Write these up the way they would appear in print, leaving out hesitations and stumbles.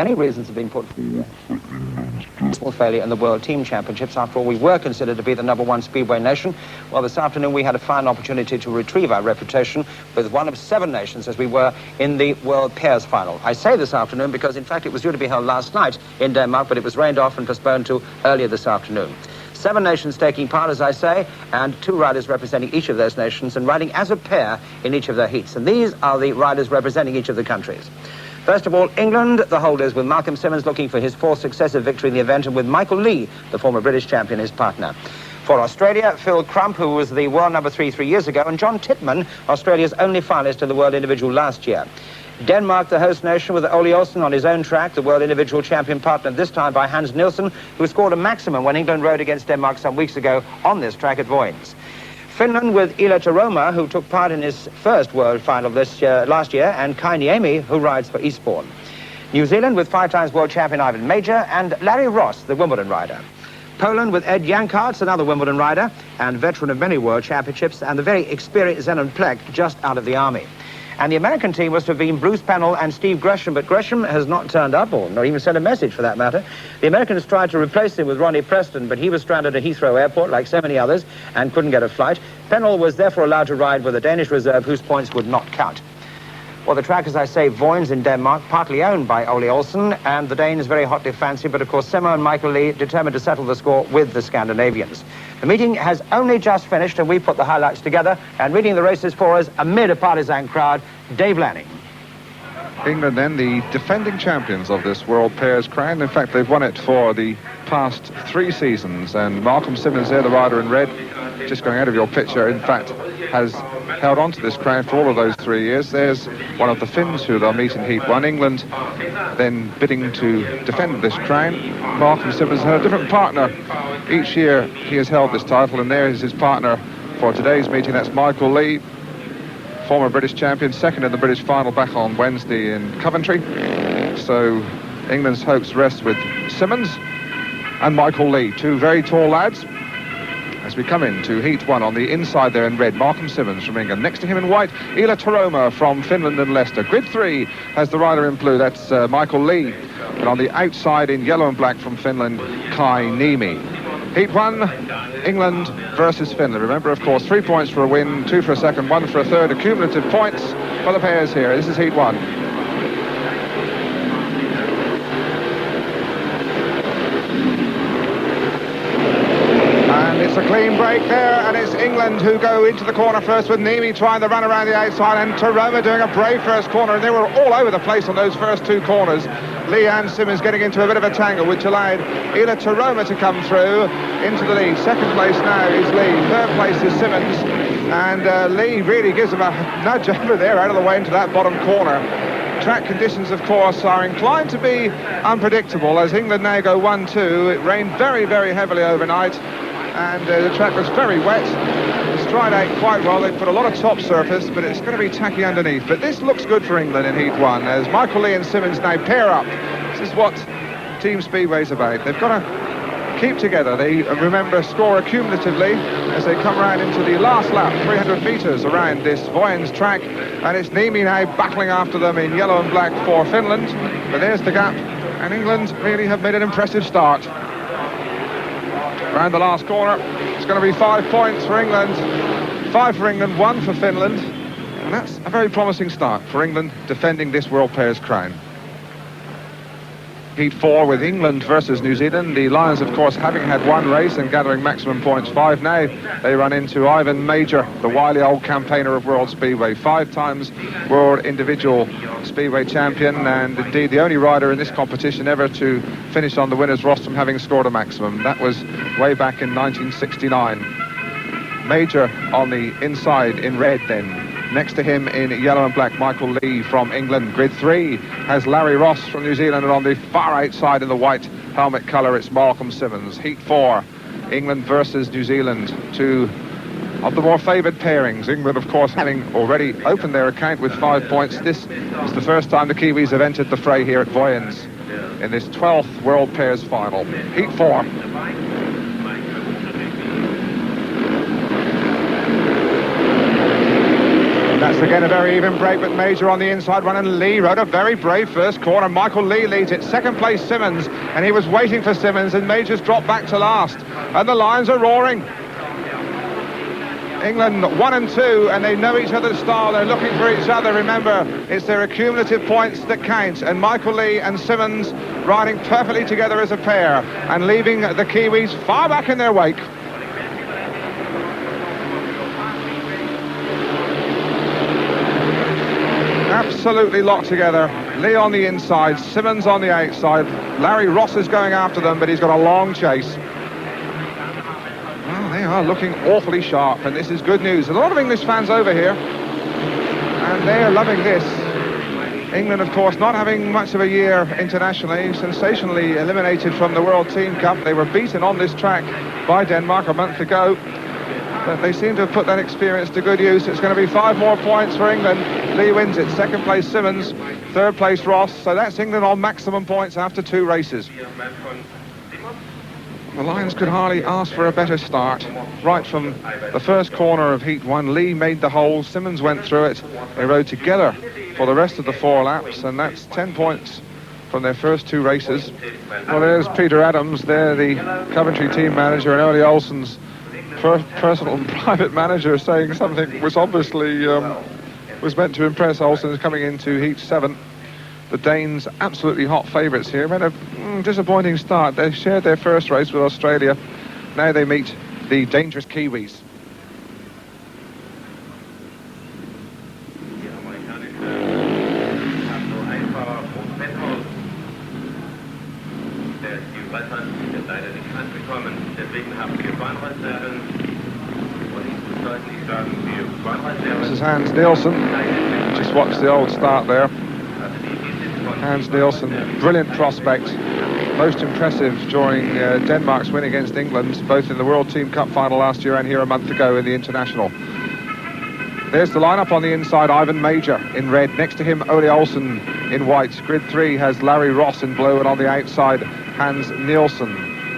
many reasons have been put for failure in the World Team Championships. After all, we were considered to be the #1 Speedway nation. Well, this afternoon we had a fine opportunity to retrieve our reputation with one of 7 nations as we were in the World Pairs Final. I say this afternoon because, in fact, it was due to be held last night in Denmark, but it was rained off and postponed to earlier this afternoon. 7 nations taking part, as I say, and 2 riders representing each of those nations and riding as a pair in each of their heats. And these are the riders representing each of the countries. First of all, England, the holders, with Malcolm Simmons looking for his 4th successive victory in the event, and with Michael Lee, the former British champion, his partner. For Australia, Phil Crump, who was the world #3 3 years ago, and John Titman, Australia's only finalist in the world individual last year. Denmark, the host nation, with Ole Olsen on his own track, the world individual champion, partnered this time by Hans Nielsen, who scored a maximum when England rode against Denmark some weeks ago on this track at Vojens. Finland with Ila Taroma, who took part in his first world final last year, and Kai Niemi, who rides for Eastbourne. New Zealand with 5-time world champion Ivan Major, and Larry Ross, the Wimbledon rider. Poland with Ed Jankarts, another Wimbledon rider, and veteran of many world championships, and the very experienced Zenon Plek, just out of the army. And the American team was to have been Bruce Pennell and Steve Gresham, but Gresham has not turned up, or not even sent a message for that matter. The Americans tried to replace him with Ronnie Preston, but he was stranded at Heathrow Airport, like so many others, and couldn't get a flight. Pennell was therefore allowed to ride with a Danish reserve whose points would not count. Well, the track, as I say, Vojens in Denmark, partly owned by Ole Olsen, and the Danes very hotly fancied, but of course Simo and Michael Lee determined to settle the score with the Scandinavians. The meeting has only just finished, and we put the highlights together, and reading the races for us amid a partisan crowd, Dave Lanning. England then, the defending champions of this World Pairs crown. In fact, they've won it for the past 3 seasons, and Malcolm Simmons there, the rider in red, just going out of your picture, in fact, has held on to this crown for all of those 3 years. There's one of the Finns who they'll meet in Heat 1. England then bidding to defend this crown. Malcolm Simmons had a different partner. Each year he has held this title, and there is his partner for today's meeting. That's Michael Lee, former British champion, second in the British final back on Wednesday in Coventry. So England's hopes rest with Simmons and Michael Lee, 2 very tall lads. As we come into Heat 1 on the inside there in red, Malcolm Simmons from England. Next to him in white, Ila Taroma from Finland and Leicester. Grid 3 has the rider in blue, that's Michael Lee. And on the outside in yellow and black from Finland, Kai Niemi. Heat 1, England versus Finland. Remember, of course, 3 points for a win, 2 for a second, 1 for a third. Accumulative points for the pairs here. This is Heat 1. It's a clean break there, and it's England who go into the corner first, with Niemi trying to run around the outside, and Taroma doing a brave first corner, and they were all over the place on those first 2 corners. Lee and Simmons getting into a bit of a tangle, which allowed Ila Taroma to come through into the lead. Second place now is Lee, third place is Simmons, and Lee really gives him a nudge over there out of the way into that bottom corner. Track conditions, of course, are inclined to be unpredictable as England now go 1-2. It rained very, very heavily overnight, and the track was very wet. It's dried out quite well. They've put a lot of top surface, but it's going to be tacky underneath. But this looks good for England in Heat 1 as Michael Lee and Simmons now pair up. This is what Team Speedway's about. They've got to keep together. They, remember, score accumulatively as they come around into the last lap, 300 metres around this Vojens track. And it's Niemi now battling after them in yellow and black for Finland. But there's the gap, and England really have made an impressive start. Around the last corner, it's going to be 5 points for England. 5 for England, 1 for Finland. And that's a very promising start for England defending this World Pairs crown. Heat 4 with England versus New Zealand. The Lions, of course, having had 1 race and gathering maximum points, 5 now. They run into Ivan Major, the wily old campaigner of World Speedway, 5 times World Individual Speedway champion, and indeed the only rider in this competition ever to finish on the winner's rostrum having scored a maximum. That was way back in 1969. Major on the inside in red then. Next to him in yellow and black, Michael Lee from England. Grid 3 has Larry Ross from New Zealand, and on the far outside in the white helmet colour, it's Malcolm Simmons. Heat 4, England versus New Zealand, 2 of the more favoured pairings. England, of course, having already opened their account with 5 points. This is the first time the Kiwis have entered the fray here at Vojens in this 12th World Pairs final. Heat 4. That's again a very even break, but Major on the inside run, and Lee rode a very brave first corner. Michael Lee leads it. Second place Simmons, and he was waiting for Simmons, and Major's dropped back to last. And the Lions are roaring. England 1 and 2, and they know each other's style. They're looking for each other. Remember, it's their accumulative points that count, and Michael Lee and Simmons riding perfectly together as a pair and leaving the Kiwis far back in their wake. Absolutely locked together. Lee on the inside, Simmons on the outside. Larry Ross is going after them, but he's got a long chase. Well, they are looking awfully sharp, and this is good news. There's a lot of English fans over here, and they are loving this. England, of course, not having much of a year internationally, sensationally eliminated from the World Team Cup. They were beaten on this track by Denmark a month ago, but they seem to have put that experience to good use. It's going to be 5 more points for England. Lee wins it. Second place Simmons, third place Ross. So that's England on maximum points after 2 races. The Lions could hardly ask for a better start. Right from the first corner of Heat 1, Lee made the hole, Simmons went through it. They rode together for the rest of the 4 laps, and that's 10 points from their first 2 races. Well, there's Peter Adams there, the Coventry team manager, and Ole Olsen's personal and private manager, saying something which obviously was meant to impress. Olsen is coming into Heat 7. The Danes absolutely hot favourites here. Had a disappointing start. They shared their first race with Australia. Now they meet the dangerous Kiwis. This is Hans Nielsen. Just watch the old start there. Hans Nielsen, brilliant prospect, most impressive during Denmark's win against England, both in the World Team Cup final last year and here a month ago in the International. There's the lineup on the inside. Ivan Major in red, next to him Ole Olsen in white. Grid 3 has Larry Ross in blue, and on the outside Hans Nielsen.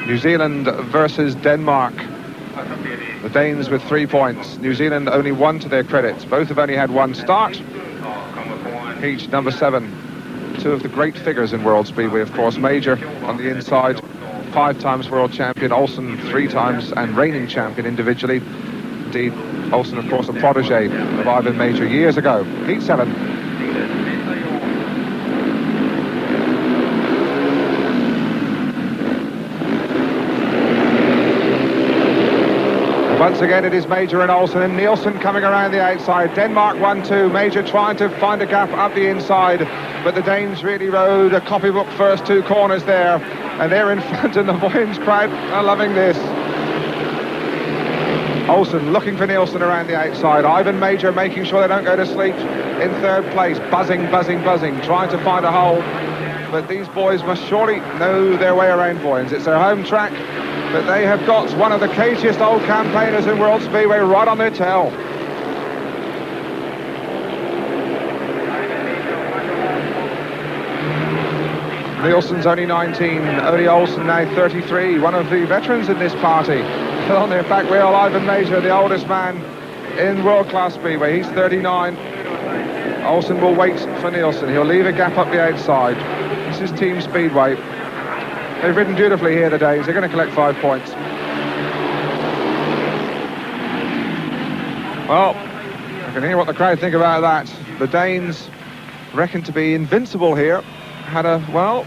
New Zealand versus Denmark. The Danes with 3 points. New Zealand only 1 to their credit. Both have only had 1 start. Heat number 7. 2 of the great figures in World Speedway, of course. Major on the inside, 5 times world champion. Olsen 3 times and reigning champion individually. Indeed, Olsen, of course, a protege of Ivan Major years ago. Heat 7. Once again, it is Major and Olsen, and Nielsen coming around the outside. Denmark 1-2. Major trying to find a gap up the inside, but the Danes really rode a copybook first 2 corners there, and they're in front, and the Vojens crowd are loving this. Olsen looking for Nielsen around the outside. Ivan Major making sure they don't go to sleep in 3rd place. Buzzing, trying to find a hole. But these boys must surely know their way around Vojens. It's their home track, but they have got one of the cagiest old campaigners in World Speedway right on their tail. Nielsen's only 19, Ole Olsen now 33, one of the veterans in this party. On their back wheel, Ivan Major, the oldest man in world-class Speedway. He's 39. Olsen will wait for Nielsen. He'll leave a gap up the outside. This is Team Speedway. They've ridden beautifully here, the Danes. They're going to collect 5 points. Well, I can hear what the crowd think about that. The Danes reckoned to be invincible here. Had a, well,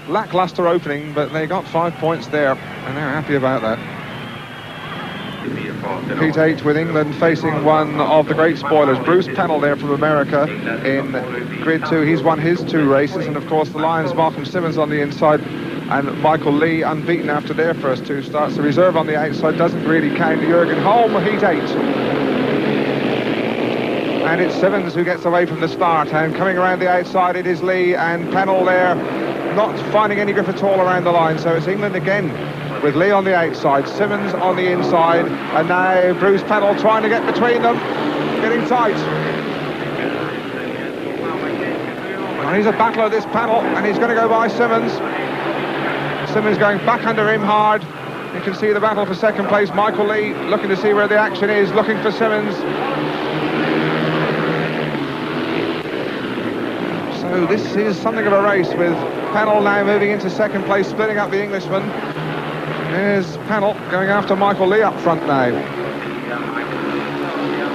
lackluster opening, but they got 5 points there, and they're happy about that. Heat 8 with England facing one of the great spoilers, Bruce Pennell there from America in Grid 2. He's won his 2 races, and of course the Lions, Malcolm Simmons on the inside, and Michael Lee unbeaten after their first 2 starts. The reserve on the outside doesn't really count. Jürgen Holm, Heat 8. And it's Simmons who gets away from the start, and coming around the outside it is Lee, and Pennell there not finding any grip at all around the line. So it's England again with Lee on the outside, Simmons on the inside, and now Bruce Pennell trying to get between them, getting tight. And he's a battler, this Pennell, and he's going to go by Simmons. Simmons going back under him hard. You can see the battle for second place. Michael Lee looking to see where the action is, looking for Simmons. So this is something of a race, with Pennell now moving into second place, splitting up the Englishman. Here's Pennell going after Michael Lee up front now.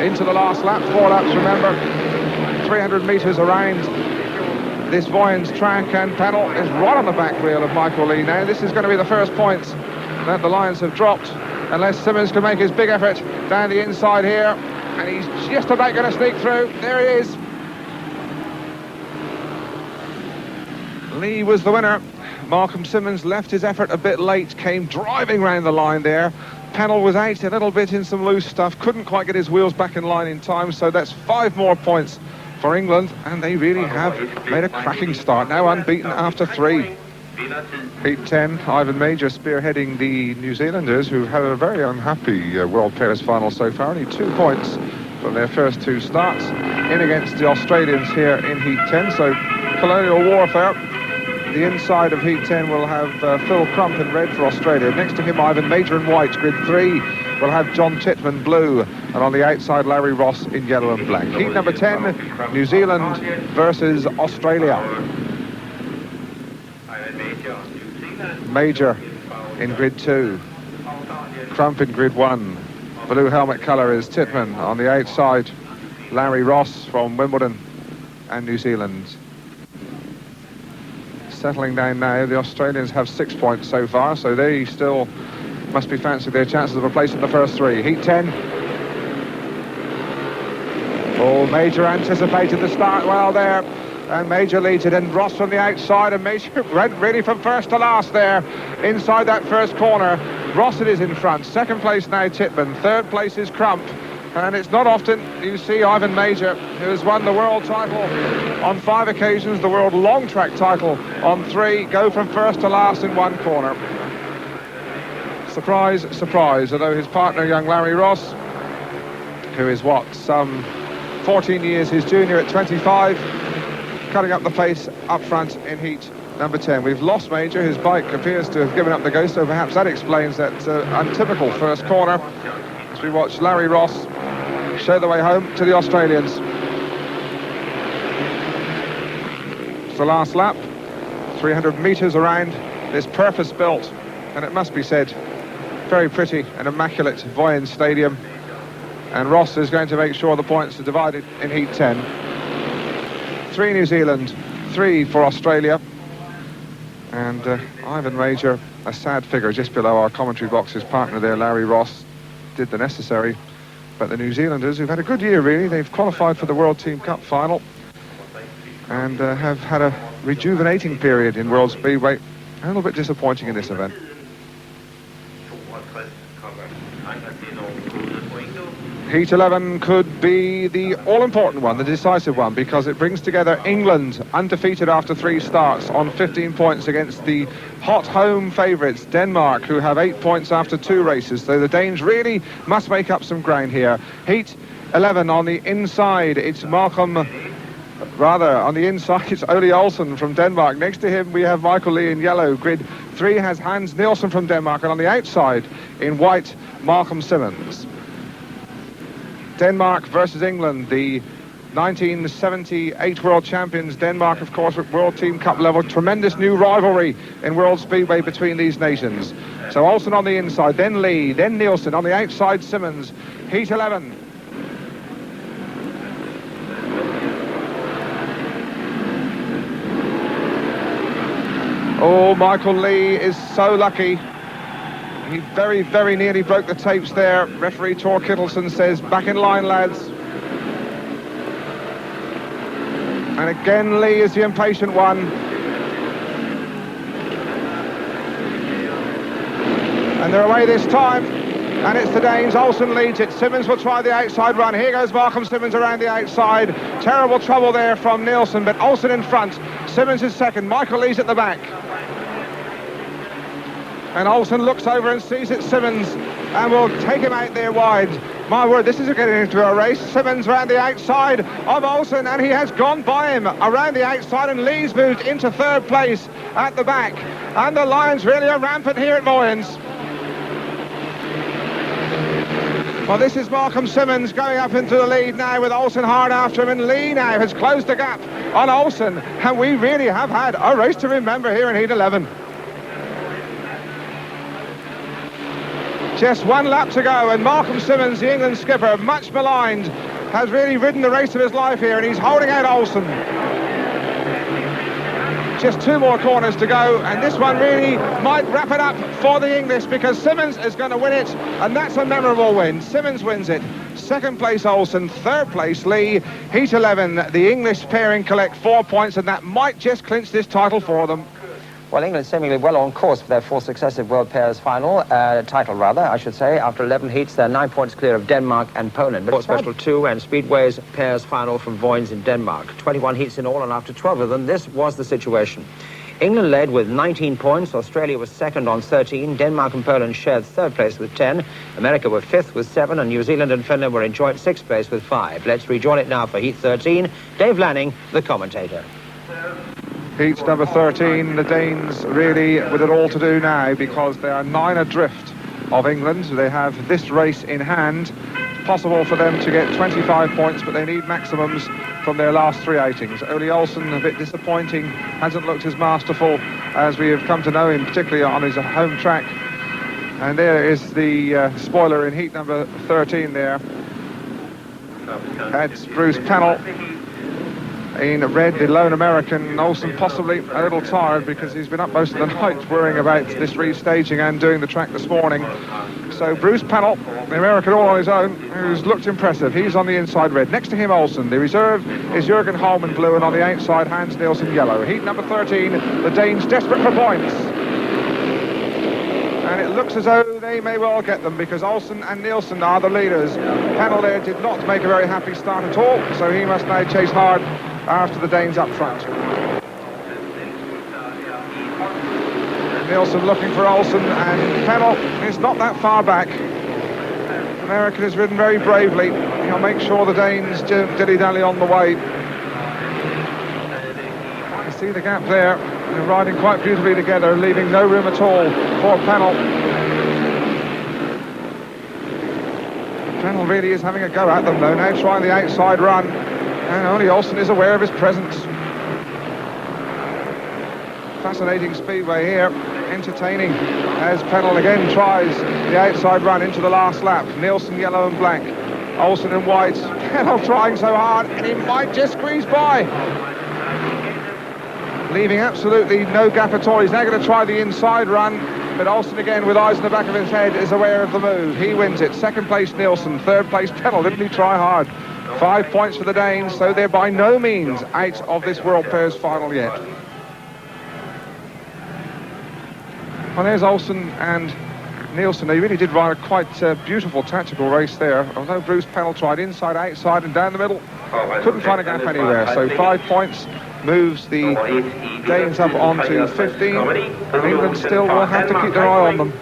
Into the last lap, 4 laps, remember. 300 metres around this Vojens track, and Pennell is right on the back wheel of Michael Lee now. This is going to be the first points that the Lions have dropped, unless Simmons can make his big effort down the inside here, and he's just about going to sneak through. There he is. Lee was the winner. Malcolm Simmons left his effort a bit late, came driving round the line there. Pennell was out a little bit in some loose stuff, couldn't quite get his wheels back in line in time, so that's 5 more points for England, and they really have made a cracking start, now unbeaten after 3. Heat 10, Ivan Major spearheading the New Zealanders, who've had a very unhappy World Pairs final so far, only 2 points from their first 2 starts, in against the Australians here in Heat 10, so colonial warfare. The inside of Heat 10 will have Phil Crump in red for Australia. Next to him, Ivan Major in white. Grid 3 will have John Chitman blue. And on the outside, Larry Ross in yellow and black. Heat number 10, New Zealand versus Australia. Major in grid 2. Crump in grid 1. Blue helmet colour is Chitman. On the outside, Larry Ross from Wimbledon and New Zealand. Settling down now, the Australians have 6 points so far, so they still must be fancying their chances of a place in the first 3. Heat 10. Oh, Major anticipated the start well there, and Major leads it, and Ross from the outside, and Major went really from first to last there, inside that first corner. Ross it is in front. Second place now, Chitman. Third place is Crump. And it's not often you see Ivan Major, who has won the world title on 5 occasions, the world long track title on 3, go from first to last in 1 corner. Surprise, surprise, although his partner, young Larry Ross, who is some 14 years his junior at 25, cutting up the pace up front in heat number 10. We've lost Major. His bike appears to have given up the ghost, so perhaps that explains that untypical first corner. As we watch Larry Ross show the way home to the Australians. It's the last lap, 300 metres around this purpose-built, and it must be said, very pretty and immaculate Vojens Stadium. And Ross is going to make sure the points are divided in Heat 10. 3 New Zealand, 3 for Australia. And Ivan Major, a sad figure just below our commentary box. His partner there, Larry Ross, did the necessary. But the New Zealanders, who've had a good year really, they've qualified for the World Team Cup final and have had a rejuvenating period in World Speedway. A little bit disappointing in this event. Heat 11 could be the all-important one, the decisive one, because it brings together England, undefeated after 3 starts, on 15 points against the hot home favourites, Denmark, who have 8 points after 2 races. So the Danes really must make up some ground here. Heat 11 on the inside, it's on the inside, it's Ole Olsen from Denmark. Next to him, we have Michael Lee in yellow. Grid 3 has Hans Nielsen from Denmark, and on the outside, in white, Malcolm Simmons. Denmark versus England, the 1978 world champions. Denmark, of course, at World Team Cup level. Tremendous new rivalry in World Speedway between these nations. So Olsen on the inside, then Lee, then Nielsen. On the outside, Simmons. Heat 11. Oh, Michael Lee is so lucky. He very, very nearly broke the tapes there. Referee Tor Kittleson says, back in line, lads. And again, Lee is the impatient one. And they're away this time. And it's the Danes. Olsen leads it. Simmons will try the outside run. Here goes Malcolm Simmons around the outside. Terrible trouble there from Nielsen, but Olsen in front. Simmons is second. Michael Lee's at the back. And Olsen looks over and sees it's Simmons and will take him out there wide. My word, this is getting into a race. Simmons around the outside of Olsen, and he has gone by him around the outside, and Lee's moved into 3rd place at the back. And the Lions really are rampant here at Vojens. Well, this is Malcolm Simmons going up into the lead now with Olsen hard after him, and Lee now has closed the gap on Olsen, and we really have had a race to remember here in Heat 11. Just one lap to go, and Malcolm Simmons, the England skipper, much maligned, has really ridden the race of his life here, and he's holding out Olsen. Just 2 more corners to go, and this one really might wrap it up for the English, because Simmons is going to win it, and that's a memorable win. Simmons wins it. 2nd place Olsen, 3rd place Lee. Heat 11, the English pairing collect 4 points, and that might just clinch this title for them. Well, England seemingly well on course for their 4th successive World Pairs final, title rather, I should say. After 11 heats, they're 9 points clear of Denmark and Poland. But Special 2 and Speedway's Pairs final from Vojens in Denmark. 21 heats in all, and after 12 of them, this was the situation. England led with 19 points, Australia was 2nd on 13, Denmark and Poland shared 3rd place with 10, America were 5th with 7, and New Zealand and Finland were in joint 6th place with 5. Let's rejoin it now for Heat 13. Dave Lanning, the commentator. Heat number 13, the Danes really with it all to do now, because they are 9 adrift of England. They have this race in hand. It's possible for them to get 25 points, but they need maximums from their last 3 outings. Ole Olsen, a bit disappointing, hasn't looked as masterful as we have come to know him, particularly on his home track. And there is the spoiler in heat number 13 there. That's Bruce Pennell in red, the lone American. Olsen possibly a little tired because he's been up most of the night worrying about this restaging and doing the track this morning. So Bruce Pennell, the American all on his own, who's looked impressive. He's on the inside red. Next to him, Olsen. The reserve is Jürgen Holm in blue, and on the outside, Hans Nielsen yellow. Heat number 13, the Danes desperate for points. And it looks as though they may well get them, because Olsen and Nielsen are the leaders. Pennell there did not make a very happy start at all, so he must now chase hard after the Danes up front. Nielsen looking for Olsen, and Pennell is not that far back. American has ridden very bravely. He'll make sure the Danes dilly-dally on the way. You see the gap there. They're riding quite beautifully together, leaving no room at all for Pennell. Pennell really is having a go at them though, now trying the outside run, and only Olsen is aware of his presence. Fascinating speedway here, entertaining, as Pennell again tries the outside run into the last lap. Nielsen yellow and black, Olsen in white. Pennell trying so hard, and he might just squeeze by, leaving absolutely no gap at all. He's now going to try the inside run, but Olsen again, with eyes in the back of his head, is aware of the move. He wins it. 2nd place Nielsen, 3rd place Pennell. Didn't he try hard? 5 points for the Danes, so they're by no means out of this World Pairs final yet. Well, there's Olsen and Nielsen. They really did ride a quite beautiful tactical race there, although Bruce Pennell tried inside, outside and down the middle. Couldn't find a gap anywhere, so 5 points moves the Danes up onto 15. England still will have to keep their eye on them.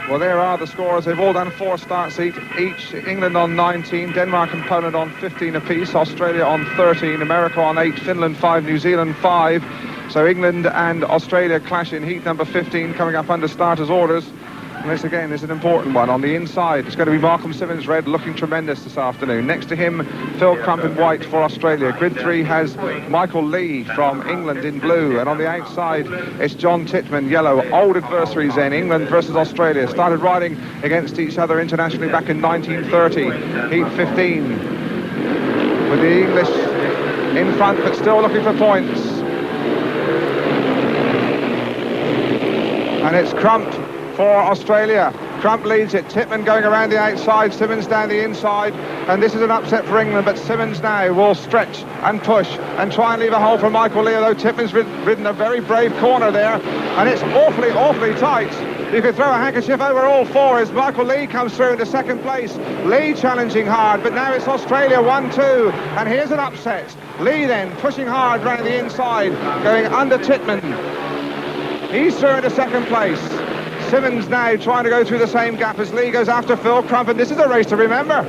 Well, there are the scores. They've all done 4 starts each. England on 19, Denmark and Poland on 15 apiece, Australia on 13, America on 8, Finland 5, New Zealand 5. So England and Australia clash in heat number 15, coming up under starters' orders. And this again is an important one. On the inside, it's going to be Malcolm Simmons red, looking tremendous this afternoon. Next to him, Phil Crump in white for Australia. Grid 3 has Michael Lee from England in blue. And on the outside, it's John Titman, yellow. Old adversaries then, England versus Australia. Started riding against each other internationally back in 1930. Heat 15 with the English in front, but still looking for points. And it's Crump for Australia. Crump leads it. Titman going around the outside, Simmons down the inside, and this is an upset for England, but Simmons now will stretch and push and try and leave a hole for Michael Lee, although Titman's ridden a very brave corner there, and it's awfully, awfully tight. You could throw a handkerchief over all 4 as Michael Lee comes through into 2nd place. Lee challenging hard, but now it's Australia 1-2, and here's an upset. Lee then pushing hard round the inside, going under Titman. He's through into 2nd place. Simmons now trying to go through the same gap as Lee goes after Phil Crump, and this is a race to remember.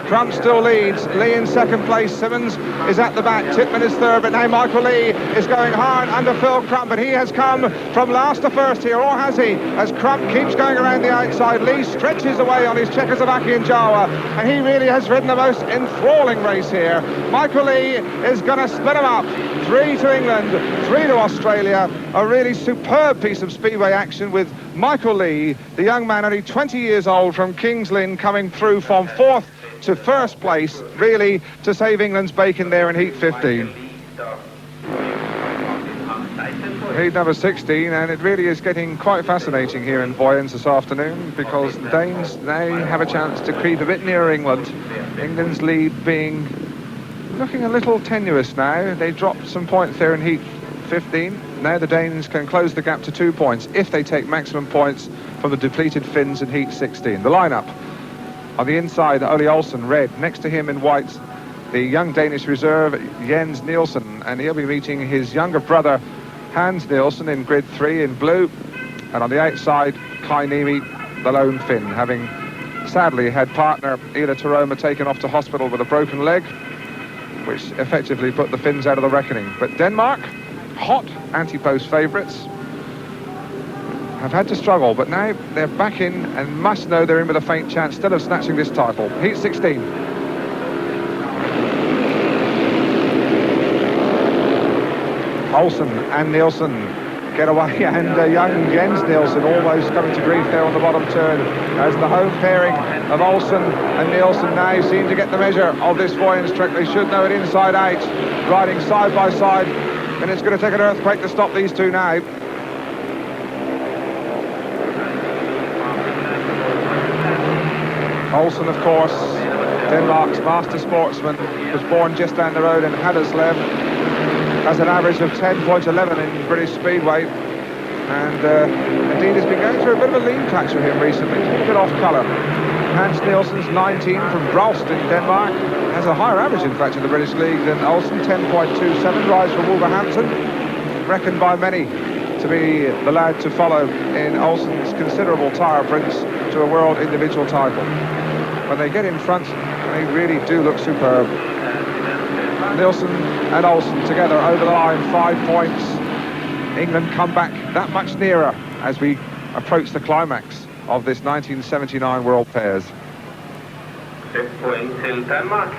Crump still leads. Lee in second place. Simmons is at the back. Titman is third, but now Michael Lee is going hard under Phil Crump, but he has come from last to first here, or has he? As Crump keeps going around the outside, Lee stretches away on his Czechoslovakian Jawa, and he really has ridden the most enthralling race here. Michael Lee is going to split them up. 3 to England, 3 to Australia. A really superb piece of speedway action with Michael Lee, the young man only 20 years old from Kings Lynn, coming through from 4th to 1st place, really to save England's bacon there in heat 15. Heat number 16, and it really is getting quite fascinating here in Vojens this afternoon, because the Danes now have a chance to creep a bit nearer England. England's lead looking a little tenuous now. They dropped some points there in heat 15. Now the Danes can close the gap to 2 points if they take maximum points from the depleted Finns in heat 16. The lineup: on the inside, Ole Olsen, red. Next to him in white, the young Danish reserve, Jens Nielsen, and he'll be meeting his younger brother, Hans Nielsen, in grid 3 in blue. And on the outside, Kai Niemi, the lone Finn, having sadly had partner Ila Taroma taken off to hospital with a broken leg, which effectively put the Finns out of the reckoning. But Denmark, hot anti-post favourites, have had to struggle, but now they're back in and must know they're in with a faint chance still of snatching this title. Heat 16. Olsen and Nielsen get away, and young Jens Nielsen almost coming to grief there on the bottom turn, as the home pairing of Olsen and Nielsen now seem to get the measure of this Vojens trek. They should know it inside out, riding side by side, and it's going to take an earthquake to stop these two now. Olsen, of course, Denmark's master sportsman, was born just down the road in Haderslev, has an average of 10.11 in British Speedway, and indeed has been going through a bit of a lean patch for him recently, a bit off colour. Hans Nielsen's 19 from Bralst in Denmark, has a higher average in fact in the British League than Olsen, 10.27, rides for Wolverhampton, reckoned by many to be the lad to follow in Olsen's considerable tyre prints to a world individual title. When they get in front, they really do look superb. Nielsen and Olsen together over the line, 5 points. England come back that much nearer as we approach the climax of this 1979 World Pairs. 6 points till Denmark.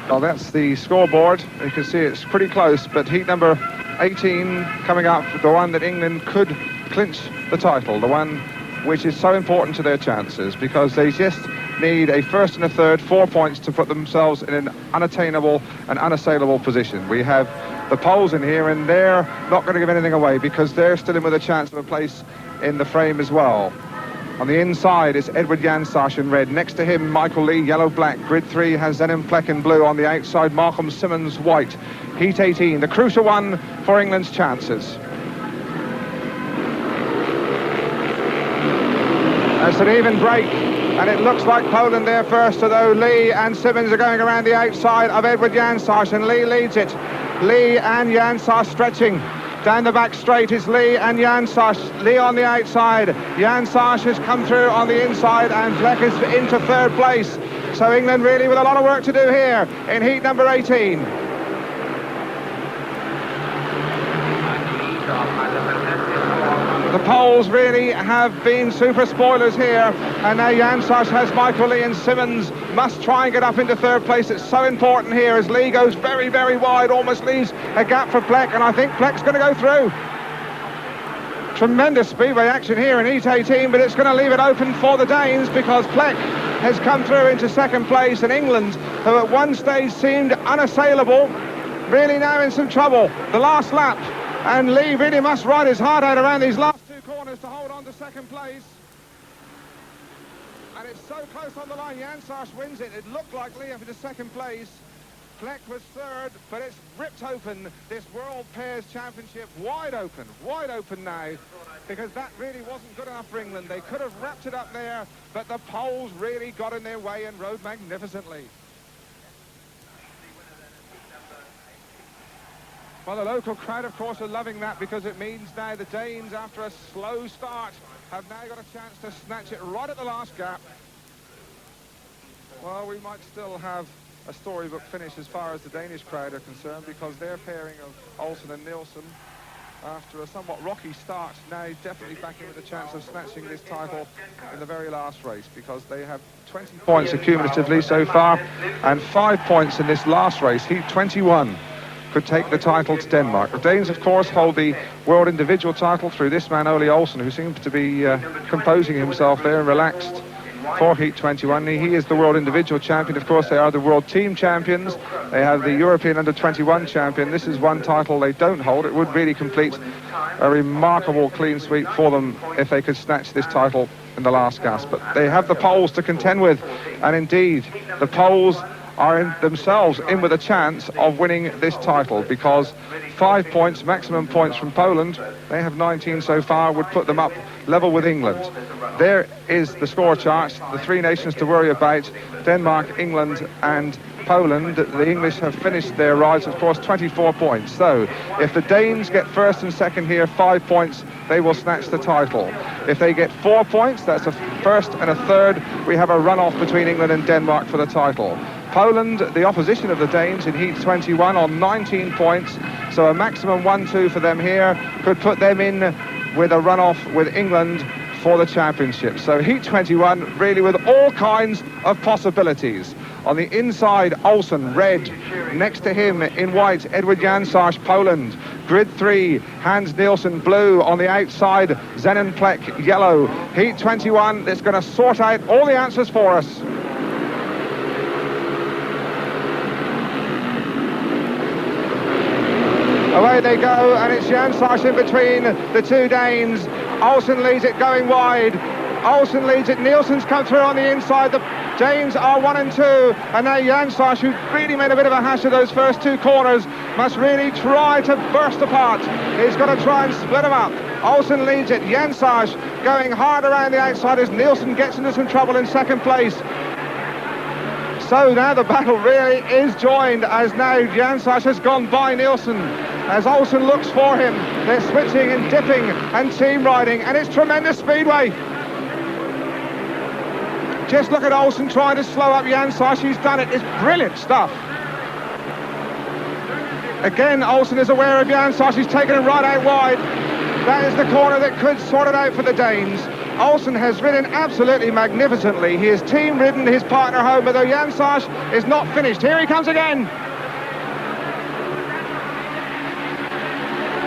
Well, that's the scoreboard. You can see it's pretty close, but heat number 18 coming up, the one that England could clinch the title, the one which is so important to their chances, because they just need a first and a third, 4 points to put themselves in an unattainable and unassailable position. We have the Poles in here, and they're not going to give anything away because they're still in with a chance of a place in the frame as well. On the inside is Edward Jansarsch in red. Next to him, Michael Lee, yellow-black. Grid 3 has Zenon Plek in blue. On the outside, Malcolm Simmons, white. Heat 18, the crucial one for England's chances. It's an even break, and it looks like Poland there first, although Lee and Simmons are going around the outside of Edward Jansarsch, and Lee leads it. Lee and Jansarsch stretching. Down the back straight is Lee and Jansarsch. Lee on the outside. Jansarsch has come through on the inside, and Plek is into 3rd place. So England really with a lot of work to do here in heat number 18. The Poles really have been super spoilers here, and now Jansarsch has Michael Lee, and Simmons must try and get up into 3rd place. It's so important here as Lee goes very, very wide, almost leaves a gap for Plek, and I think Plek's going to go through. Tremendous speedway action here in heat 18, but it's going to leave it open for the Danes because Plek has come through into 2nd place, and England, who at one stage seemed unassailable, really now in some trouble. The last lap, and Lee really must ride his heart out around these last 2 corners to hold on to 2nd place. And it's so close on the line. Jansarsch wins it. It looked like Lee up into 2nd place. Plek was 3rd, but it's ripped open this World Pairs Championship wide open now, because that really wasn't good enough for England. They could have wrapped it up there, but the Poles really got in their way and rode magnificently. Well, the local crowd, of course, are loving that, because it means now the Danes, after a slow start, have now got a chance to snatch it right at the last gap. Well, we might still have a storybook finish as far as the Danish crowd are concerned, because their pairing of Olsen and Nielsen, after a somewhat rocky start, now definitely back in with a chance of snatching this title in the very last race, because they have 20 points accumulatively so far, and 5 points in this last race. Heat 21 could take the title to Denmark. The Danes, of course, hold the world individual title through this man, Ole Olsen, who seems to be composing himself there and relaxed for Heat 21. He is the world individual champion. Of course, they are the world team champions. They have the European under-21 champion. This is one title they don't hold. It would really complete a remarkable clean sweep for them if they could snatch this title in the last gasp. But they have the Poles to contend with, and indeed, the Poles are themselves in with a chance of winning this title, because 5 points, maximum points from Poland, they have 19 so far, would put them up level with England. There is the score chart, the three nations to worry about: Denmark, England and Poland. The English have finished their rides, of course, 24 points. So if the Danes get first and second here, 5 points, they will snatch the title. If they get 4 points, that's a first and a third, we have a run-off between England and Denmark for the title. Poland, the opposition of the Danes in Heat 21, on 19 points, so a maximum 1-2 for them here could put them in with a run-off with England for the championship. So Heat 21 really with all kinds of possibilities. On the inside, Olsen, red. Next to him in white, Edward Jansarz, Poland. Grid 3, Hans Nielsen, blue. On the outside, Zenon Plek, yellow. Heat 21 that's going to sort out all the answers for us. Away they go, and it's Jansarz in between the two Danes. Olsen leads it going wide. Olsen leads it. Nielsen's come through on the inside. The Danes are 1 and 2, and now Jansarz, who really made a bit of a hash of those first two corners, must really try to burst apart. He's got to try and split them up. Olsen leads it. Jansarz going hard around the outside as Nielsen gets into some trouble in second place. So now the battle really is joined, as now Jansarz has gone by Nielsen. As Olsen looks for him, they're switching and dipping and team riding, and it's tremendous speedway. Just look at Olsen trying to slow up Jansarz. He's done it. It's brilliant stuff. Again, Olsen is aware of Jansarz. He's taken him right out wide. That is the corner that could sort it out for the Danes. Olsen has ridden absolutely magnificently. He has team ridden his partner home, but though Jansarz is not finished. Here he comes again.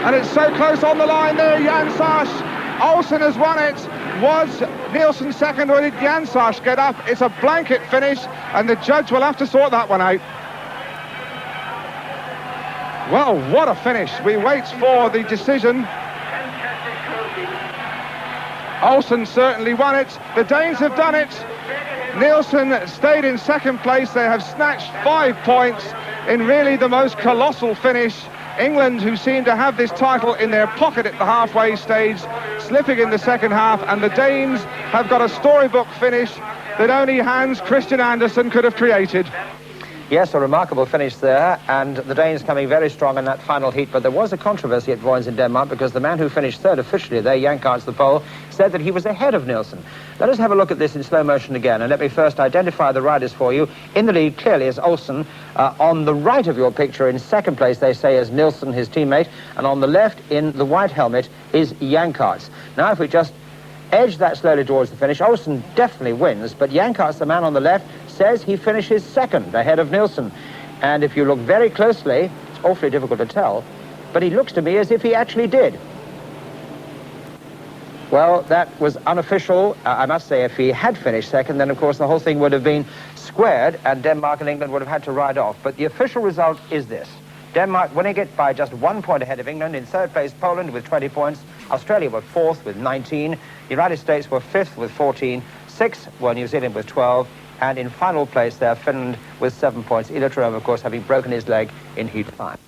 And it's so close on the line there, Jansarz. Olsen has won it. Was Nielsen second, or did Jansarz get up? It's a blanket finish, and the judge will have to sort that one out. Well, what a finish. We wait for the decision. Olsen certainly won it. The Danes have done it. Nielsen stayed in second place. They have snatched 5 points in really the most colossal finish. England, who seem to have this title in their pocket at the halfway stage, slipping in the second half, and the Danes have got a storybook finish that only Hans Christian Andersen could have created. Yes, a remarkable finish there, and the Danes coming very strong in that final heat. But there was a controversy at Vojens in Denmark, because the man who finished third officially there, Jansarz the Pole, said that he was ahead of Nielsen. Let us have a look at this in slow motion again, and let me first identify the riders for you. In the lead clearly is Olsen. On the right of your picture in second place, they say, is Nielsen, his teammate, and on the left in the white helmet is Jansarz. Now if we just edge that slowly towards the finish, Olsen definitely wins, but Jansarz, the man on the left, says he finishes second ahead of Nielsen. And if you look very closely, it's awfully difficult to tell, but he looks to me as if he actually did. Well, that was unofficial. I must say, if he had finished second, then of course the whole thing would have been squared, and Denmark and England would have had to ride off. But the official result is this: Denmark winning it by just 1 point ahead of England. In third place, Poland with 20 points. Australia were fourth with 19. The United States were fifth with 14. Sixth were New Zealand with 12. And in final place there, Finland with 7 points. Ila Tuomo, of course, having broken his leg in Heat 5.